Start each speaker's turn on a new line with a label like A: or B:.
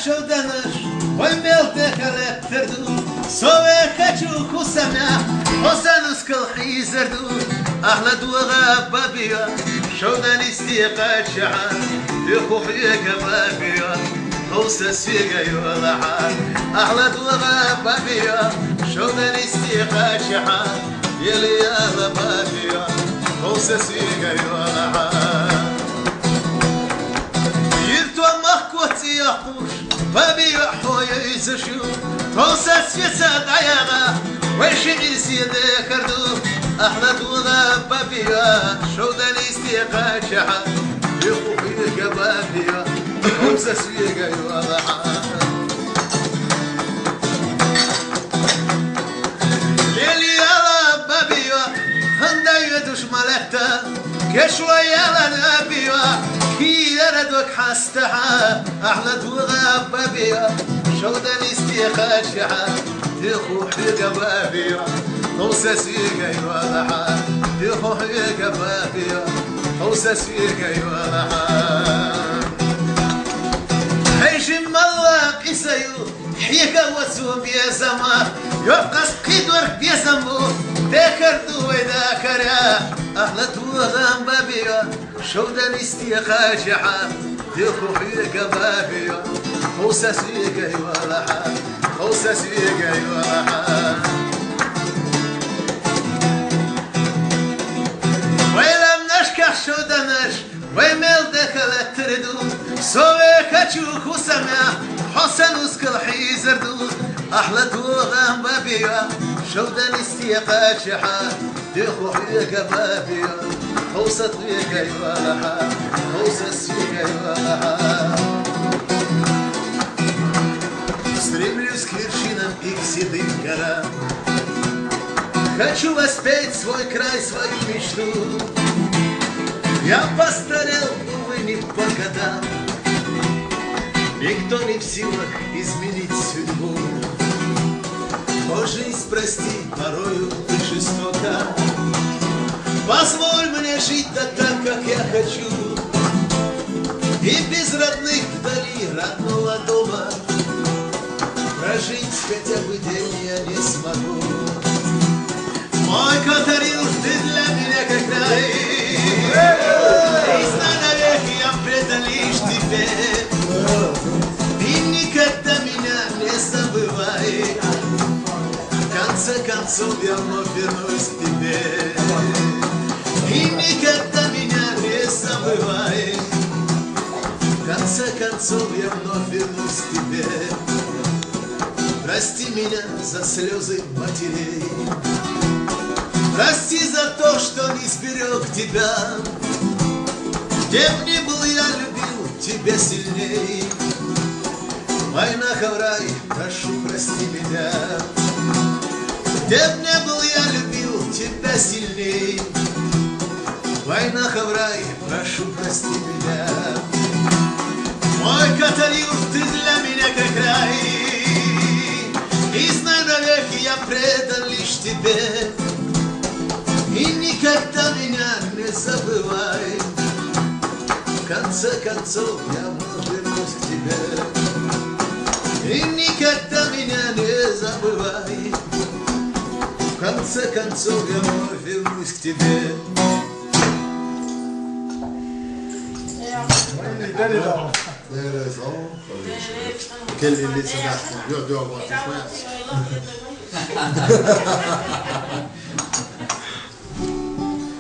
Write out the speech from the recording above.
A: шоуданаш, ой мелтек алептерду, сове хочу хусамя, хосанус калхи зерду, أحلى وغاب بيا شودان استيقاظ شحال يخوخي كبابيا خوسة سيقا يولحال أحلى وغاب بيا شودان استيقاظ شحال يلي يا بابيا خوسة سيقا يولحال يرتو مخكوتي يحوش بابيا حويا يزشو خوسة سيسا دعيانا ويشغل سيدي كردو أحلى وغاب بابيا شودان استيقاظ شحال يخوخي كبابيا خوسة سيقا يولحال ليلي يا بابيا هندا يدوش ملكتا كشوية لنبيا كي يردوك حستحا أحلى وغاب بابيا شودان استيقاظ شحال يخوخي كبابيا خوسة سيقا يولحال يخوخي كبابيا خوسة سيقا يولحال حيشم الله قيسيو حيكا وسوم يا زمان يبقى سقيدور يا زمو ذاكرتو وذاكرا أهلا وغام بابيا شودان استيقاظ شحال يخوخي كبابيا خوسة سيقا يولحال خوسة سيقا يولحال ويلم نشكح شودانش ويميل دخل تردو سوي كتشوخ وسمع حسن وسكل حيزردو أحلى وغام بابيا شودان استيقاظ شحال يخوخي كبابيا خوسة سيقا يولحال خوسة سيقا يولحال Стремлюсь к вершинам и к седым горам. Хочу воспеть свой край, свою мечту. Я постарел, увы, не по годам. Никто не в силах изменить судьбу. О, жизнь, прости, порою ты жестока. Позволь мне жить да так, как я хочу. И без родных вдали родного дома прожить хотя бы день я не смогу. Мой Катаринуш, ты для меня как рай. И знай навеки я предан лишь тебе. И никогда меня не забывай. В конце концов я вновь вернусь к тебе. И никогда меня не забывай. В конце концов я вновь вернусь к тебе. Прости меня за слезы матерей. Прости за то, что не сберег тебя. Где б ни был, я любил тебя сильней. Война, хаврай, прошу, прости меня. Где б ни был, я любил тебя сильней. Война, хаврай, прошу, прости меня. Мой Катаринуш, ты для меня как рай. И знай навеки я предан лишь тебе. И никогда меня не забывай. В конце концов я вновь вернусь к тебе. И никогда меня не забывай. В конце концов я вновь вернусь к тебе.
B: Det är så. Kelly lite sådär. Jag drar bara till skärs.